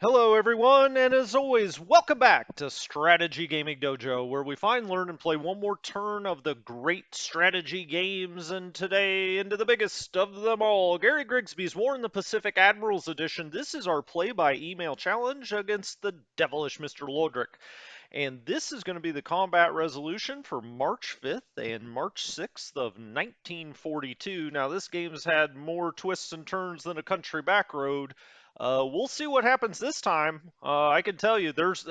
Hello, everyone, and as always, welcome back to Strategy Gaming Dojo, where we find, learn, and play one more turn of the great strategy games. And today, into the biggest of them all, Gary Grigsby's War in the Pacific Admirals Edition. This is our play by email challenge against the devilish Mr. Lodrick. And this is going to be the combat resolution for March 5th and March 6th of 1942. Now, this game's had more twists and turns than a country back road. We'll see what happens this time. I can tell you, there's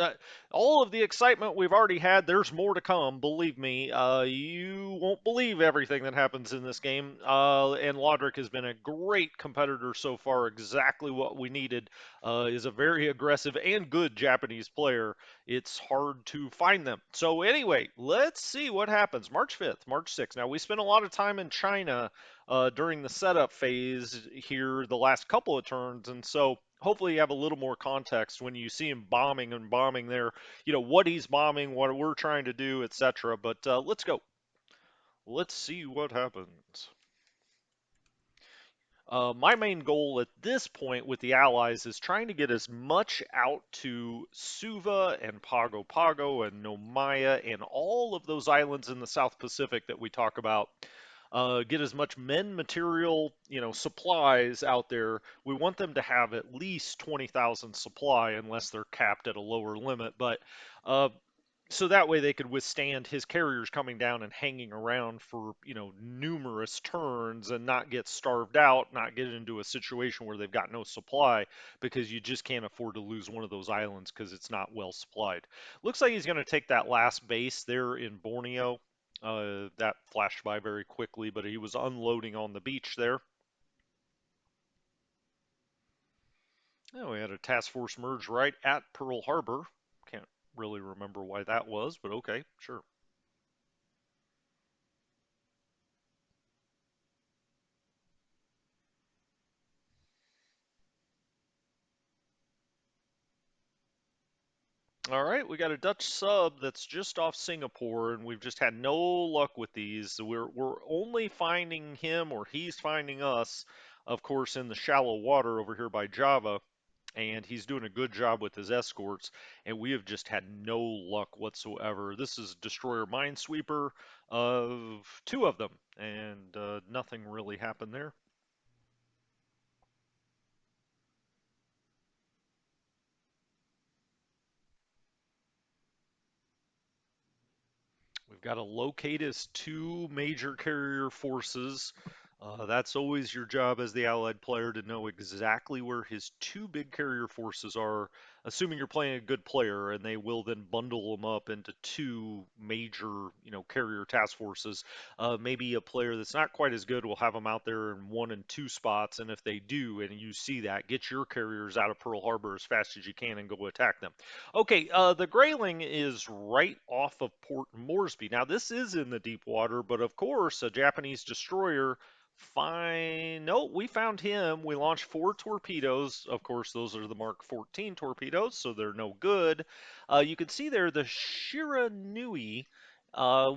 all of the excitement we've already had. There's more to come, believe me. You won't believe everything that happens in this game. And Lodrick has been a great competitor so far. Exactly what we needed. Is a very aggressive and good Japanese player. It's hard to find them. So anyway, let's see what happens. March 5th, March 6th. Now we spent a lot of time in China during the setup phase here the last couple of turns, and so hopefully you have a little more context when you see him bombing and bombing there. You know what he's bombing, what we're trying to do, etc. But let's go. Let's see what happens. My main goal at this point with the Allies is trying to get as much out to Suva and Pago Pago and Nomaya and all of those islands in the South Pacific that we talk about. Get as much men, material, supplies out there. We want them to have at least 20,000 supply unless they're capped at a lower limit. But uh, so that way they could withstand his carriers coming down and hanging around for numerous turns and not get starved out, not get into a situation where they've got no supply, because you just can't afford to lose one of those islands because it's not well supplied. Looks like he's going to take that last base there in Borneo. That flashed by very quickly, but he was unloading on the beach there. Oh, we had a task force merge right at Pearl Harbor. Can't really remember why that was, but okay, sure. All right, we got a Dutch sub that's just off Singapore, and we've just had no luck with these. So we're only finding him, or he's finding us, of course, in the shallow water over here by Java, and he's doing a good job with his escorts, and we have just had no luck whatsoever. This is destroyer minesweeper of two of them, and nothing really happened there. We've got to locate his two major carrier forces. That's always your job as the allied player, to know exactly where his two big carrier forces are, assuming you're playing a good player, and they will then bundle them up into two major, carrier task forces. Maybe a player that's not quite as good will have them out there in one and two spots, and if they do, and you see that, get your carriers out of Pearl Harbor as fast as you can and go attack them. Okay, the Grayling is right off of Port Moresby. Now, this is in the deep water, but of course, a Japanese destroyer. Fine. No, we found him. We launched four torpedoes. Of course, those are the Mark 14 torpedoes, so they're no good. You can see there the Shiranui,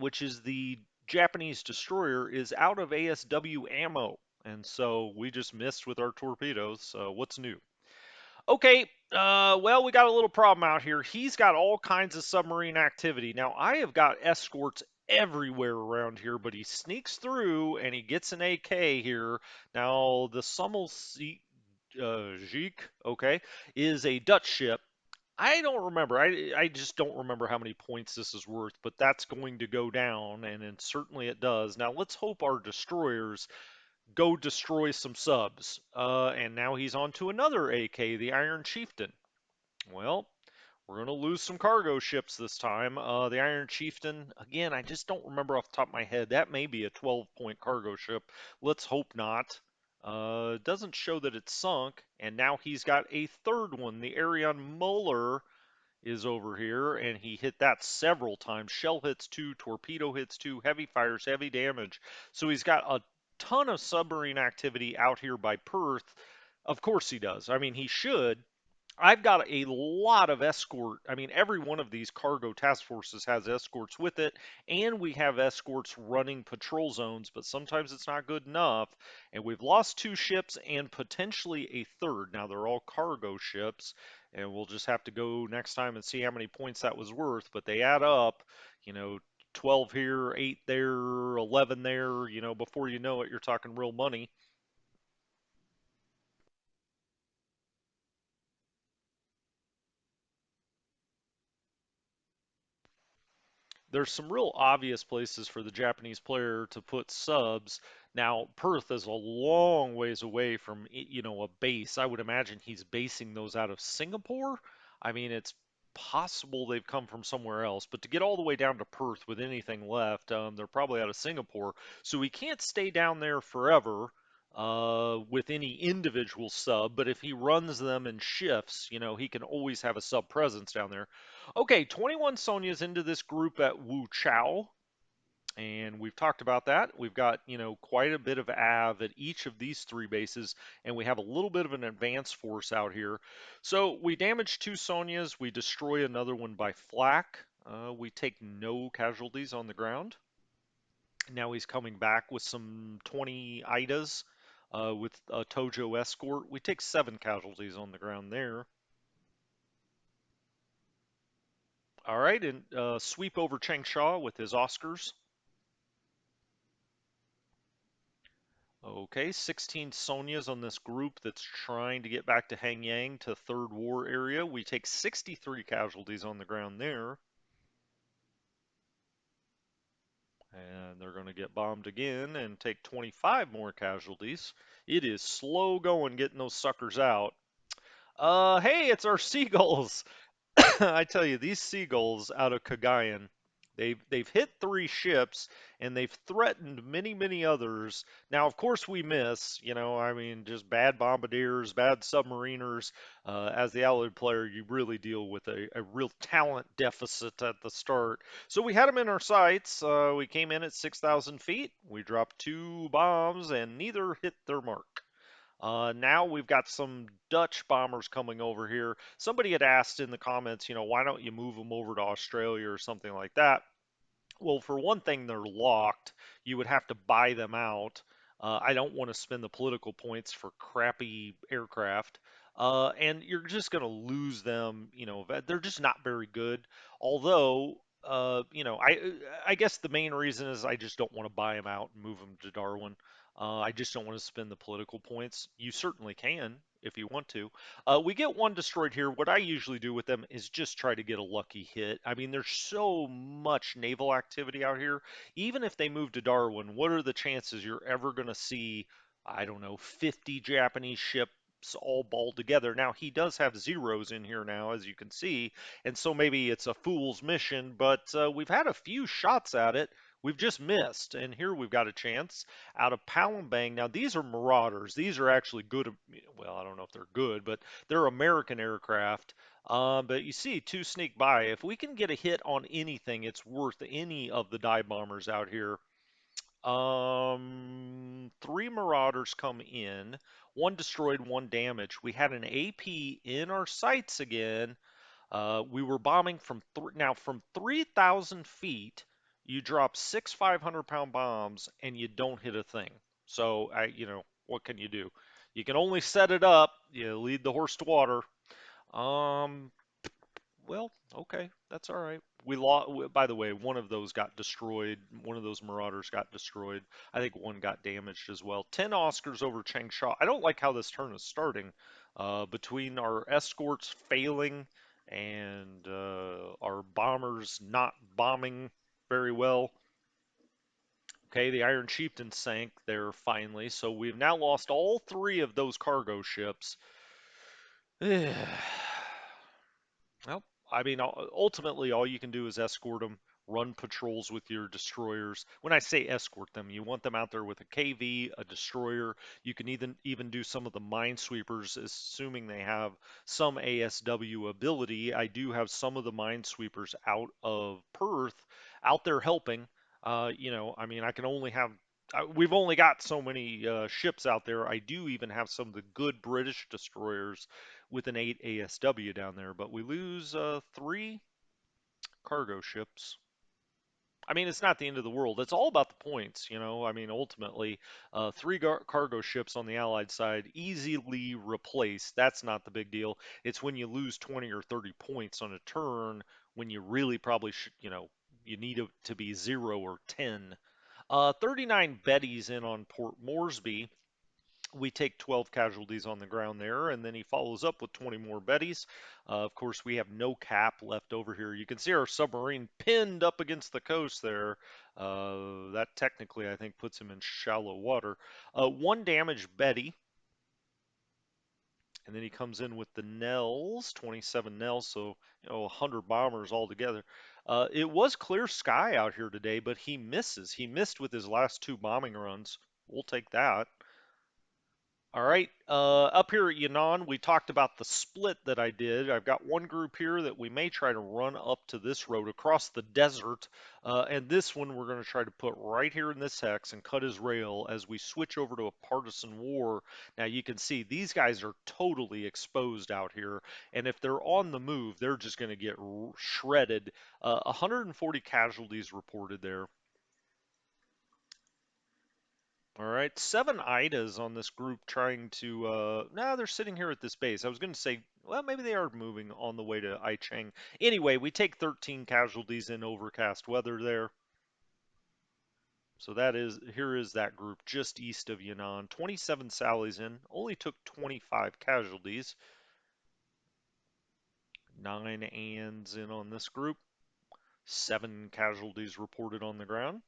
which is the Japanese destroyer, is out of ASW ammo. And so we just missed with our torpedoes. What's new? Okay, well, we got a little problem out here. He's got all kinds of submarine activity. Now, I have got escorts everywhere around here, but he sneaks through and he gets an AK here. Now, the Sommel okay, is a Dutch ship. I don't remember. I just don't remember how many points this is worth, but that's going to go down, and then certainly it does. Now, let's hope our destroyers go destroy some subs. And now he's on to another AK, the Iron Chieftain. Well, we're going to lose some cargo ships this time. The Iron Chieftain, again, I just don't remember off the top of my head. That may be a 12-point cargo ship. Let's hope not. Doesn't show that it's sunk. And now he's got a third one. The Arion Muller is over here, and he hit that several times. Shell hits two, torpedo hits two, heavy fires, heavy damage. So he's got a ton of submarine activity out here by Perth. Of course he does. I mean, he should. I've got a lot of escort. I mean, every one of these cargo task forces has escorts with it, and we have escorts running patrol zones, but sometimes it's not good enough. And we've lost two ships and potentially a third. Now, they're all cargo ships, and we'll just have to go next time and see how many points that was worth, but they add up, you know. 12 here, 8 there, 11 there, before you know it, you're talking real money. There's some real obvious places for the Japanese player to put subs. Now, Perth is a long ways away from, a base. I would imagine he's basing those out of Singapore. I mean, it's possible they've come from somewhere else, but to get all the way down to Perth with anything left, they're probably out of Singapore. So he can't stay down there forever. With any individual sub, but if he runs them in shifts, he can always have a sub presence down there. Okay, 21 Sonia's into this group at Wu Chao, and we've talked about that. We've got, quite a bit of AV at each of these three bases, and we have a little bit of an advance force out here. So we damage two Sonias, we destroy another one by flak. We take no casualties on the ground. Now he's coming back with some 20 Idas with a Tojo escort. We take seven casualties on the ground there. All right, and sweep over Changsha with his Oscars. Okay, 16 Sonias on this group that's trying to get back to Hanyang to third war area. We take 63 casualties on the ground there. And they're going to get bombed again and take 25 more casualties. It is slow going getting those suckers out. Hey, it's our seagulls. I tell you, these seagulls out of Cagayan, they've hit three ships and they've threatened many others. Now, of course, we miss. I mean, just bad bombardiers, bad submariners. As the Allied player, you really deal with a real talent deficit at the start. So we had them in our sights. We came in at 6,000 feet. We dropped two bombs and neither hit their mark. Now we've got some Dutch bombers coming over here. Somebody had asked in the comments, why don't you move them over to Australia or something like that? Well, for one thing, they're locked. You would have to buy them out. I don't want to spend the political points for crappy aircraft. And you're just going to lose them. They're just not very good. Although, I guess the main reason is I just don't want to buy them out and move them to Darwin. I just don't want to spend the political points. You certainly can if you want to. We get one destroyed here. What I usually do with them is just try to get a lucky hit. I mean, there's so much naval activity out here. Even if they move to Darwin, what are the chances you're ever going to see, I don't know, 50 Japanese ships all balled together? Now, he does have zeros in here now, as you can see, and so maybe it's a fool's mission, but we've had a few shots at it. We've just missed, and here we've got a chance out of Palembang. Now, these are Marauders. These are actually good. Well, I don't know if they're good, but they're American aircraft. But you see, two sneak by. If we can get a hit on anything, it's worth any of the dive bombers out here. Three Marauders come in. One destroyed, one damaged. We had an AP in our sights again. We were bombing now from 3,000 feet. You drop six 500-pound bombs and you don't hit a thing. So what can you do? You can only set it up. You lead the horse to water. Um, well, okay, that's all right. We lost. By the way, one of those got destroyed. One of those Marauders got destroyed. I think one got damaged as well. 10 Oscars over Changsha. I don't like how this turn is starting. Between our escorts failing and our bombers not bombing very well. Okay, the Iron Chieftain sank there finally. So we've now lost all three of those cargo ships. Well, I mean, ultimately, all you can do is escort them, run patrols with your destroyers. When I say escort them, you want them out there with a KV, a destroyer. You can even do some of the minesweepers, assuming they have some ASW ability. I do have some of the minesweepers out of Perth out there helping. I mean, I can only have we've only got so many ships out there. I do even have some of the good British destroyers with an 8 ASW down there, but we lose 3 cargo ships. I mean, it's not the end of the world. It's all about the points, you know. I mean, ultimately, 3 cargo ships on the Allied side easily replaced. That's not the big deal. It's when you lose 20 or 30 points on a turn when you really probably should, you know, you need it to be 0 or 10. 39 Betties in on Port Moresby. We take 12 casualties on the ground there, and then he follows up with 20 more Betties. Of course, we have no cap left over here. You can see our submarine pinned up against the coast there. That technically, I think, puts him in shallow water. 1 damaged Betty, and then he comes in with the Nels, 27 Nels, so 100 bombers altogether. It was clear sky out here today, but he misses. He missed with his last 2 bombing runs. We'll take that. All right, up here at Yan'an, we talked about the split that I did. I've got one group here that we may try to run up to this road across the desert, and this one we're going to try to put right here in this hex and cut his rail as we switch over to a partisan war. Now you can see these guys are totally exposed out here, and if they're on the move, they're just going to get shredded. 140 casualties reported there. All right, 7 Idas on this group trying to, nah, they're sitting here at this base. I was going to say, well, maybe they are moving on the way to Aicheng. Anyway, we take 13 casualties in overcast weather there. So here is that group just east of Yan'an. 27 Sallies in, only took 25 casualties. 9 Ands in on this group. 7 casualties reported on the ground.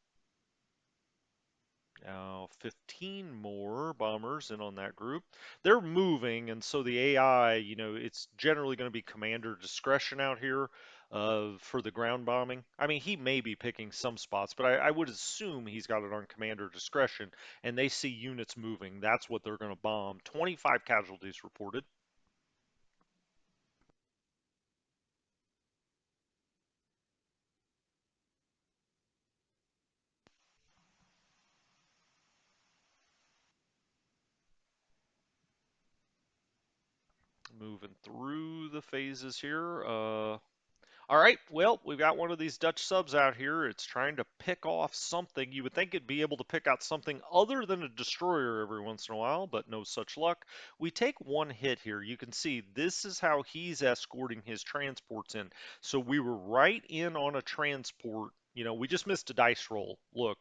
Now, 15 more bombers in on that group. They're moving, and so the AI, it's generally going to be commander discretion out here for the ground bombing. I mean, he may be picking some spots, but I would assume he's got it on commander discretion, and they see units moving. That's what they're going to bomb. 25 casualties reported. Moving through the phases here. All right, well, we've got one of these Dutch subs out here. It's trying to pick off something. You would think it'd be able to pick out something other than a destroyer every once in a while, but no such luck. We take 1 hit here. You can see this is how he's escorting his transports in. So we were right in on a transport. We just missed a dice roll. Look,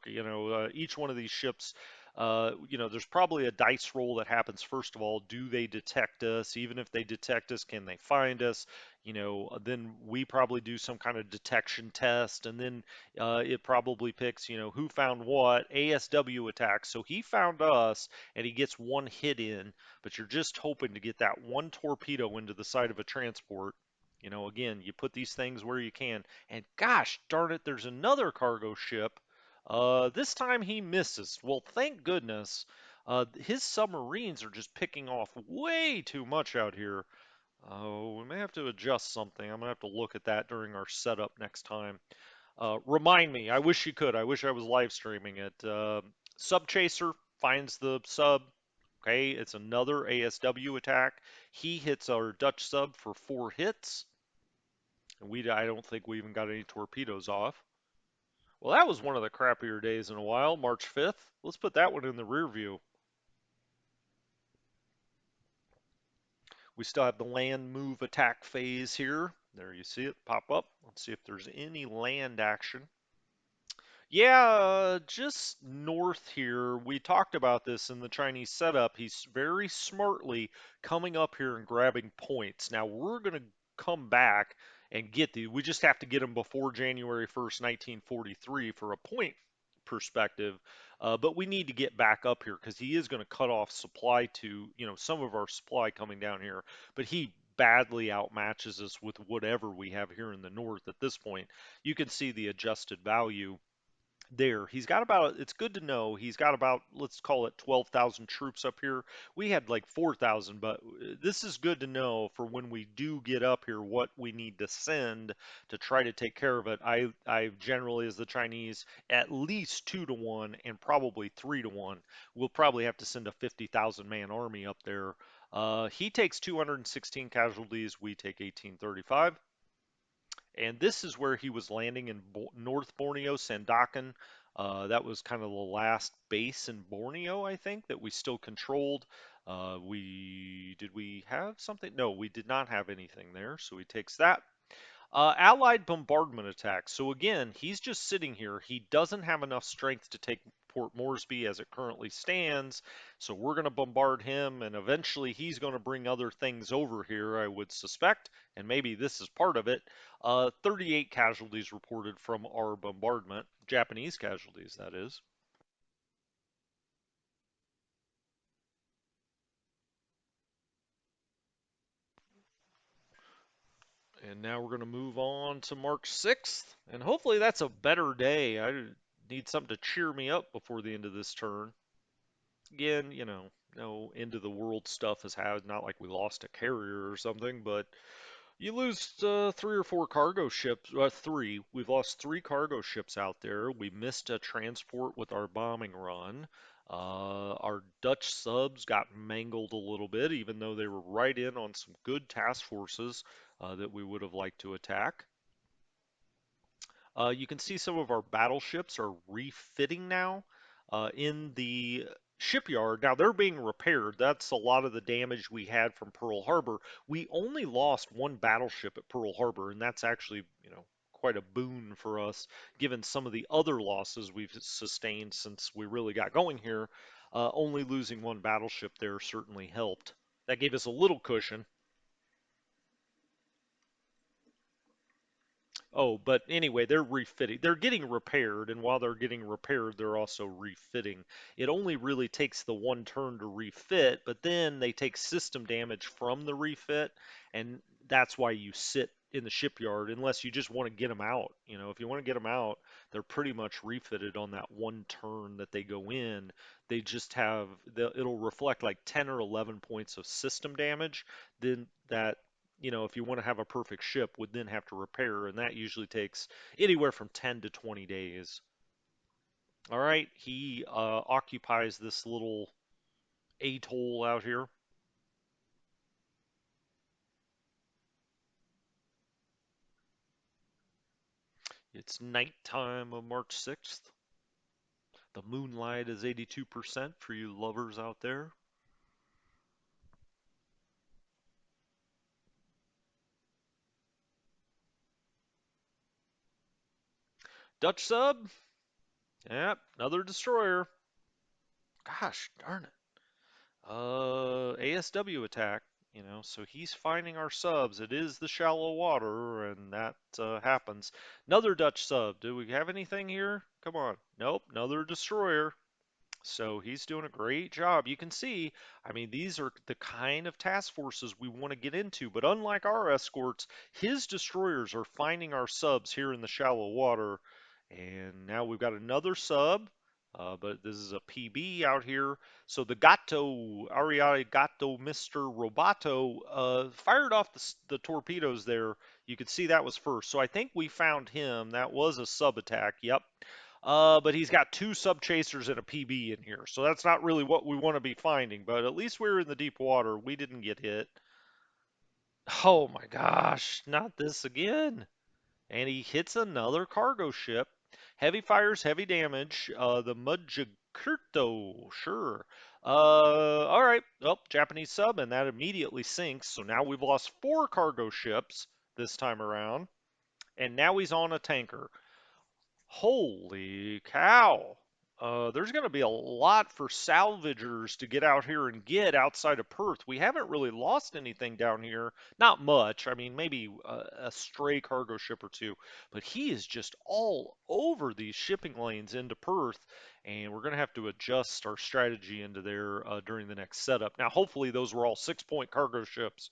each one of these ships, there's probably a dice roll that happens first of all. Do they detect us? Even if they detect us, can they find us? Then we probably do some kind of detection test, and then it probably picks, who found what, ASW attacks. So he found us, and he gets 1 hit in, but you're just hoping to get that 1 torpedo into the side of a transport. Again, you put these things where you can, and gosh darn it, there's another cargo ship. This time he misses. Well, thank goodness. His submarines are just picking off way too much out here. Oh, we may have to adjust something. I'm gonna have to look at that during our setup next time. Remind me. I wish you could. I wish I was live streaming it. Sub Chaser finds the sub. Okay, it's another ASW attack. He hits our Dutch sub for 4 hits. And I don't think we even got any torpedoes off. Well, that was one of the crappier days in a while, March 5th. Let's put that one in the rear view. We still have the land move attack phase here. There you see it pop up. Let's see if there's any land action. Yeah, just north here. We talked about this in the Chinese setup. He's very smartly coming up here and grabbing points. Now we're going to come back and get these. We just have to get them before January 1st, 1943 for a point perspective. But we need to get back up here because he is going to cut off supply to, some of our supply coming down here. But he badly outmatches us with whatever we have here in the north at this point. You can see the adjusted value there. He's got about, it's good to know, he's got about, let's call it 12,000 troops up here. We had like 4,000, but this is good to know for when we do get up here what we need to send to try to take care of it. I generally, as the Chinese, at least 2 to 1 and probably 3 to 1. We'll probably have to send a 50,000 man army up there. He takes 216 casualties, we take 1835. And this is where he was landing in North Borneo, Sandakan. That was kind of the last base in Borneo, I think, that we still controlled. We did we have something? No, we did not have anything there, so he takes that. Allied bombardment attacks. So again, he's just sitting here. He doesn't have enough strength to take Port Moresby as it currently stands. So we're going to bombard him, and eventually he's going to bring other things over here, I would suspect. And maybe this is part of it. 38 casualties reported from our bombardment. Japanese casualties, that is. And now we're going to move on to March 6th. And hopefully that's a better day. I need something to cheer me up before the end of this turn. Again, no end of the world stuff has had, not like we lost a carrier or something, but you lose 3 or 4 cargo ships. Three. We've lost 3 cargo ships out there. We missed a transport with our bombing run. Our Dutch subs got mangled a little bit, even though they were right in on some good task forces that we would have liked to attack. You can see some of our battleships are refitting now in the shipyard. Now they're being repaired. That's a lot of the damage we had from Pearl Harbor. We only lost 1 battleship at Pearl Harbor, and that's actually, quite a boon for us, given some of the other losses we've sustained since we really got going here. Only losing 1 battleship there certainly helped. That gave us a little cushion. Oh, but anyway, they're refitting. They're getting repaired, and while they're getting repaired, they're also refitting. It only really takes the 1 turn to refit, but then they take system damage from the refit, and that's why you sit in the shipyard unless you just want to get them out. If you want to get them out, they're pretty much refitted on that 1 turn that they go in. They just have it'll reflect like 10 or 11 points of system damage. Then that if you want to have a perfect ship, would then have to repair, and that usually takes anywhere from 10 to 20 days. All right, he occupies this little atoll out here. It's nighttime of March 6th. The moonlight is 82% for you lovers out there. Dutch sub. Yep, another destroyer. Gosh darn it. ASW attack, so he's finding our subs. It is the shallow water, and that happens. Another Dutch sub. Do we have anything here? Come on. Nope, another destroyer. So he's doing a great job. You can see, I mean, these are the kind of task forces we want to get into. But unlike our escorts, his destroyers are finding our subs here in the shallow water. And now we've got another sub, but this is a PB out here. So the Gato, Ariade Gato, Mr. Roboto, fired off the torpedoes there. You could see that was first. So I think we found him. That was a sub attack. Yep. But he's got 2 sub chasers and a PB in here, so that's not really what we want to be finding. But at least we're in the deep water. We didn't get hit. Oh my gosh, not this again. And he hits another cargo ship. Heavy fires, heavy damage. The Mudjagurto, sure. All right. Oh, Japanese sub, and that immediately sinks. So now we've lost 4 cargo ships this time around. And now he's on a tanker. Holy cow. There's going to be a lot for salvagers to get out here and get outside of Perth. We haven't really lost anything down here. Not much. I mean, maybe a stray cargo ship or two. But he is just all over these shipping lanes into Perth. And we're going to have to adjust our strategy into there during the next setup. Now, hopefully, those were all 6 point cargo ships.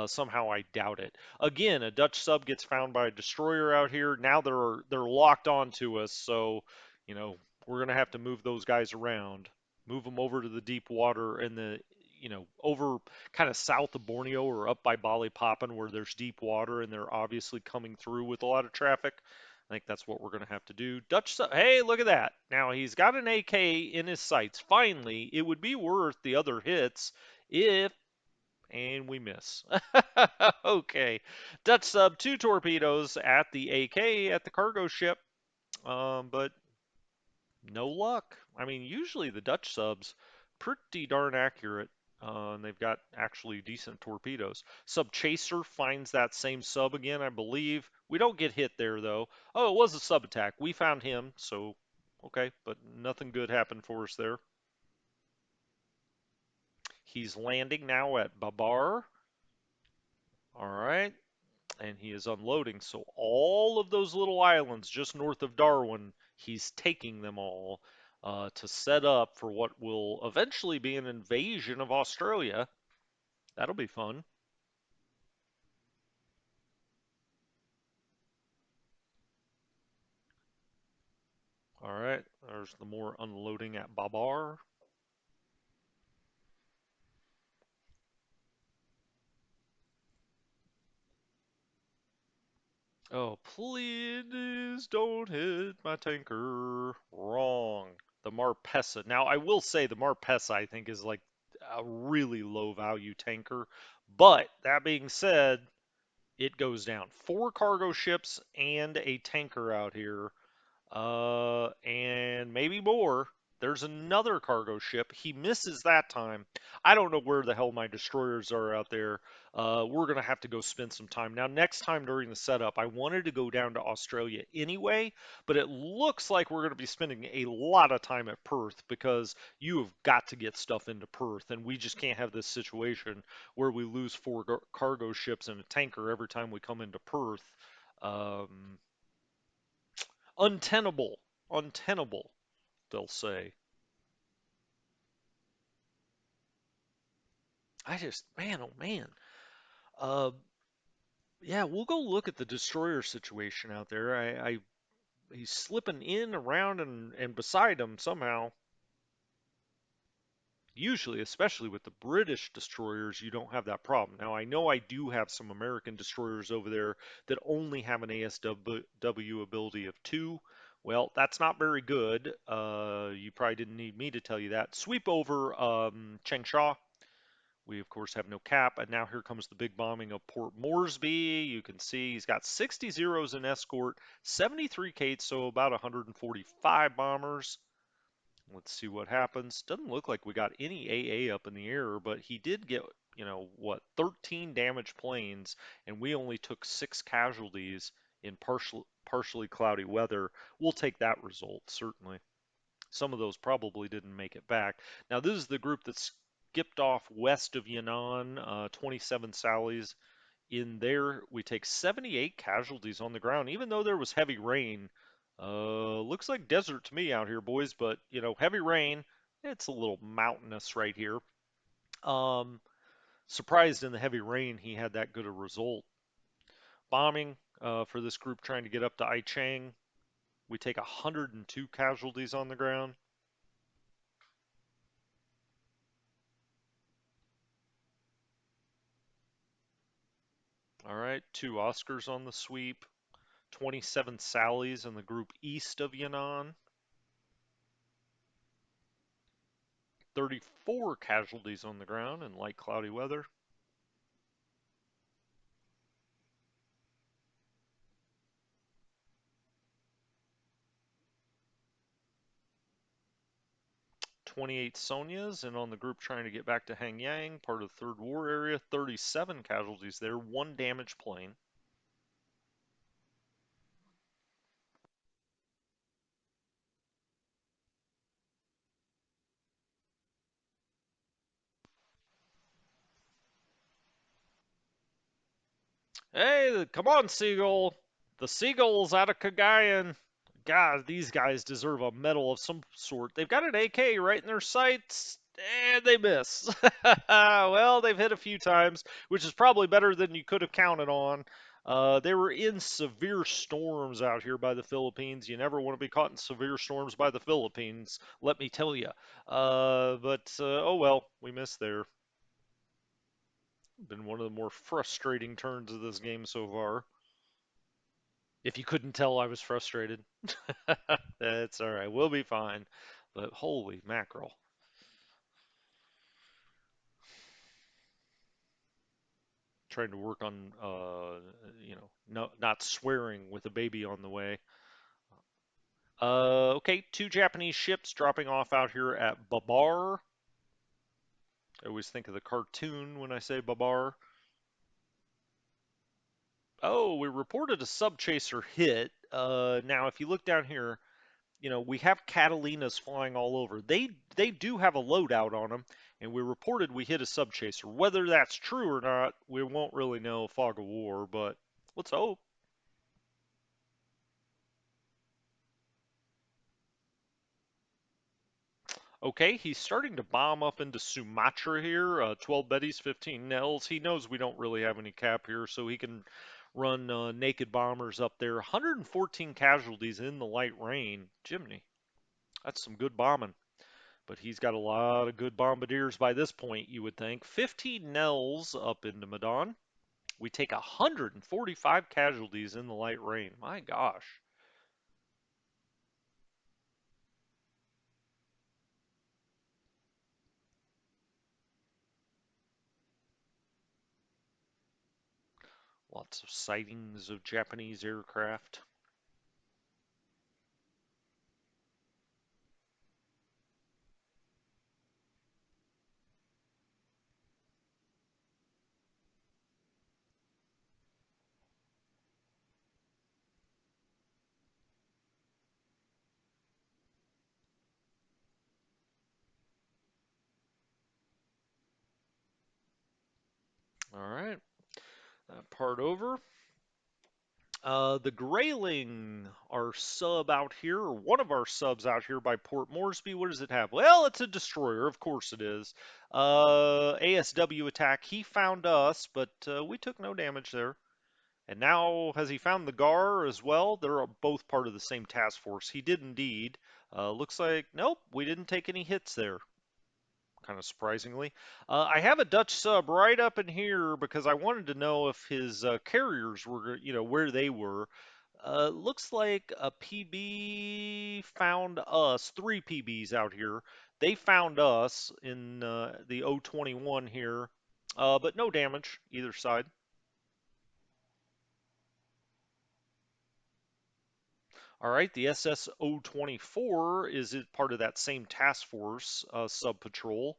Somehow, I doubt it. Again, a Dutch sub gets found by a destroyer out here. Now they're locked onto us, so You know, we're going to have to move those guys around, move them over to the deep water and over kind of south of Borneo or up by Balikpapan where there's deep water and they're obviously coming through with a lot of traffic. I think that's what we're going to have to do. Hey, look at that. Now he's got an AK in his sights. Finally, it would be worth the other hits if and we miss. Okay. Dutch sub, two torpedoes at the AK at the cargo ship. But no luck. I mean, usually the Dutch subs pretty darn accurate. And they've got actually decent torpedoes. Sub Chaser finds that same sub again, I believe. We don't get hit there though. Oh, it was a sub attack. We found him, so okay, but nothing good happened for us there. He's landing now at Babar. All right. And he is unloading. So all of those little islands just north of Darwin, he's taking them all to set up for what will eventually be an invasion of Australia. That'll be fun. All right, there's the more unloading at Babar. Oh, please don't hit my tanker. Wrong. The Marpessa. Now, I will say the Marpessa, I think, is like a really low value tanker. But that being said, it goes down. Four cargo ships and a tanker out here, and maybe more. There's another cargo ship. He misses that time. I don't know where the hell my destroyers are out there. We're going to have to go spend some time. Now, next time during the setup, I wanted to go down to Australia anyway, but it looks like we're going to be spending a lot of time at Perth because you have got to get stuff into Perth, and we just can't have this situation where we lose four cargo ships and a tanker every time we come into Perth. Um, untenable, untenable, they'll say. Man, oh man. Uh, yeah, we'll go look at the destroyer situation out there. He's slipping in, around, and beside him somehow. Usually, especially with the British destroyers, you don't have that problem. Now, I know I do have some American destroyers over there that only have an ASW ability of 2. Well, that's not very good. You probably didn't need me to tell you that. Sweep over Changsha. We, of course, have no cap. And now here comes the big bombing of Port Moresby. You can see he's got 60 zeros in escort, 73 Kates, so about 145 bombers. Let's see what happens. Doesn't look like we got any AA up in the air, but he did get, 13 damaged planes, and we only took 6 casualties in partially cloudy weather. We'll take that result, certainly. Some of those probably didn't make it back. Now, this is the group that skipped off west of Yan'an, 27 Sallies. In there, we take 78 casualties on the ground, even though there was heavy rain. Looks like desert to me out here, boys, but, heavy rain, it's a little mountainous right here. Um, Surprised in the heavy rain he had that good a result. Bombing for this group trying to get up to Aichang. We take 102 casualties on the ground. All right, 2 Oscars on the sweep, 27 Sallies in the group east of Yan'an, 34 casualties on the ground in light cloudy weather. 28 Sonias, and on the group trying to get back to Hangyang, part of the Third War area, 37 casualties there, 1 damaged plane. Hey, come on, Seagull! The Seagull's out of Cagayan. God, these guys deserve a medal of some sort. They've got an AK right in their sights, and they miss. Well, they've hit a few times, which is probably better than you could have counted on. They were in severe storms out here by the Philippines. You never want to be caught in severe storms by the Philippines, let me tell you. But oh well, we missed there. Been one of the more frustrating turns of this game so far. If you couldn't tell, I was frustrated. That's all right. We'll be fine. But holy mackerel. Trying to work on, not swearing with a baby on the way. Okay, two Japanese ships dropping off out here at Babar. I always think of the cartoon when I say Babar. Oh, we reported a subchaser hit. Now, if you look down here, we have Catalinas flying all over. They do have a loadout on them, and we reported we hit a subchaser. Whether that's true or not, we won't really know. Fog of war, but let's hope. Okay, he's starting to bomb up into Sumatra here. 12 Bettys, 15 Nels. He knows we don't really have any cap here, so he can run naked bombers up there. 114 casualties in the light rain. Jiminy, that's some good bombing. But he's got a lot of good bombardiers by this point, you would think. 15 Nels up into Medan. We take 145 casualties in the light rain. My gosh. Lots of sightings of Japanese aircraft. All right, that part over. The Grayling, our sub out here, or one of our subs out here by Port Moresby, what does it have? Well, it's a destroyer, of course it is. ASW attack, he found us, but we took no damage there. And now, has he found the GAR as well? They're both part of the same task force. He did indeed. Looks like, nope, we didn't take any hits there, kind of surprisingly. I have a Dutch sub right up in here because I wanted to know if his carriers were, where they were. Looks like a PB found us, three PBs out here. They found us in the 021 here, but no damage either side. All right, the SS 024 is it part of that same task force sub patrol.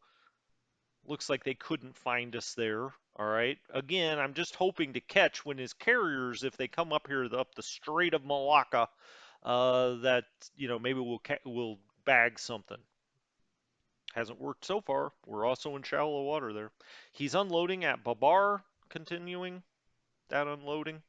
Looks like they couldn't find us there. All right. Again, I'm just hoping to catch when his carriers, if they come up here up the Strait of Malacca, that maybe we'll bag something. Hasn't worked so far. We're also in shallow water there. He's unloading at Babar, continuing that unloading.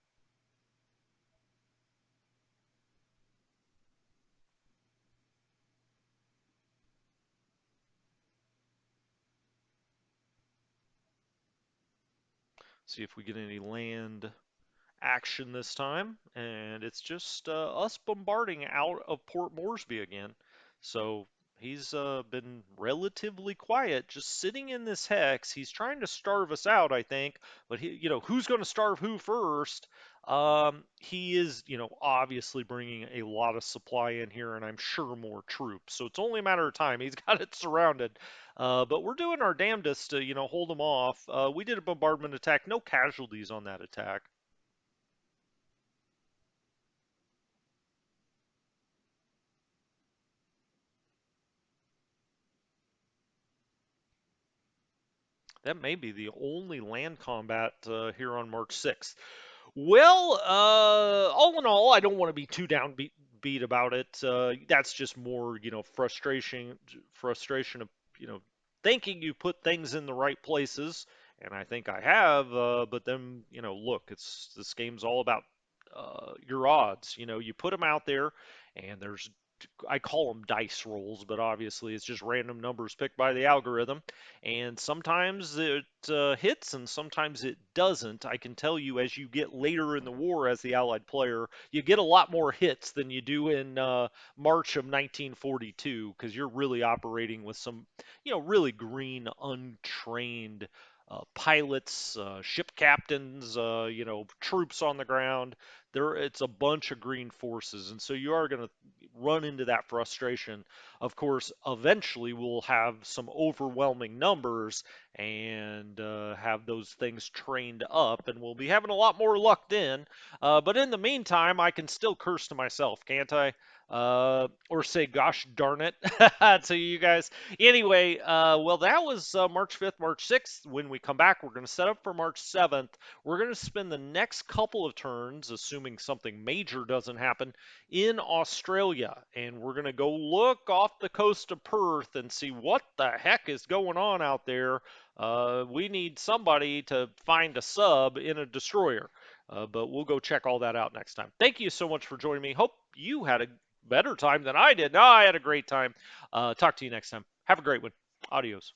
See if we get any land action this time, and it's just us bombarding out of Port Moresby again. So he's been relatively quiet, just sitting in this hex. He's trying to starve us out, I think, but who's going to starve who first? He is, obviously bringing a lot of supply in here, and I'm sure more troops. So it's only a matter of time. He's got it surrounded. But we're doing our damnedest to, hold him off. We did a bombardment attack, no casualties on that attack. That may be the only land combat here on March 6th. Well, all in all, I don't want to be too downbeat about it. That's just more, frustration of, thinking you put things in the right places, and I think I have. But then, look, this game's all about your odds. You put them out there, and there's I call them dice rolls, but obviously it's just random numbers picked by the algorithm. And sometimes it hits and sometimes it doesn't. I can tell you as you get later in the war as the Allied player, you get a lot more hits than you do in March of 1942 because you're really operating with some, really green, untrained pilots, ship captains, troops on the ground. It's a bunch of green forces, and so you are going to run into that frustration. Of course, eventually we'll have some overwhelming numbers and have those things trained up, and we'll be having a lot more luck then. But in the meantime, I can still curse to myself, can't I? Or say, gosh darn it, to you guys. Anyway, well, that was March 5th, March 6th. When we come back, we're going to set up for March 7th. We're going to spend the next couple of turns, assuming something major doesn't happen, in Australia. And we're going to go look off the coast of Perth and see what the heck is going on out there. We need somebody to find a sub in a destroyer. But we'll go check all that out next time. Thank you so much for joining me. Hope you had a better time than I did. No, I had a great time. Talk to you next time. Have a great one. Adios.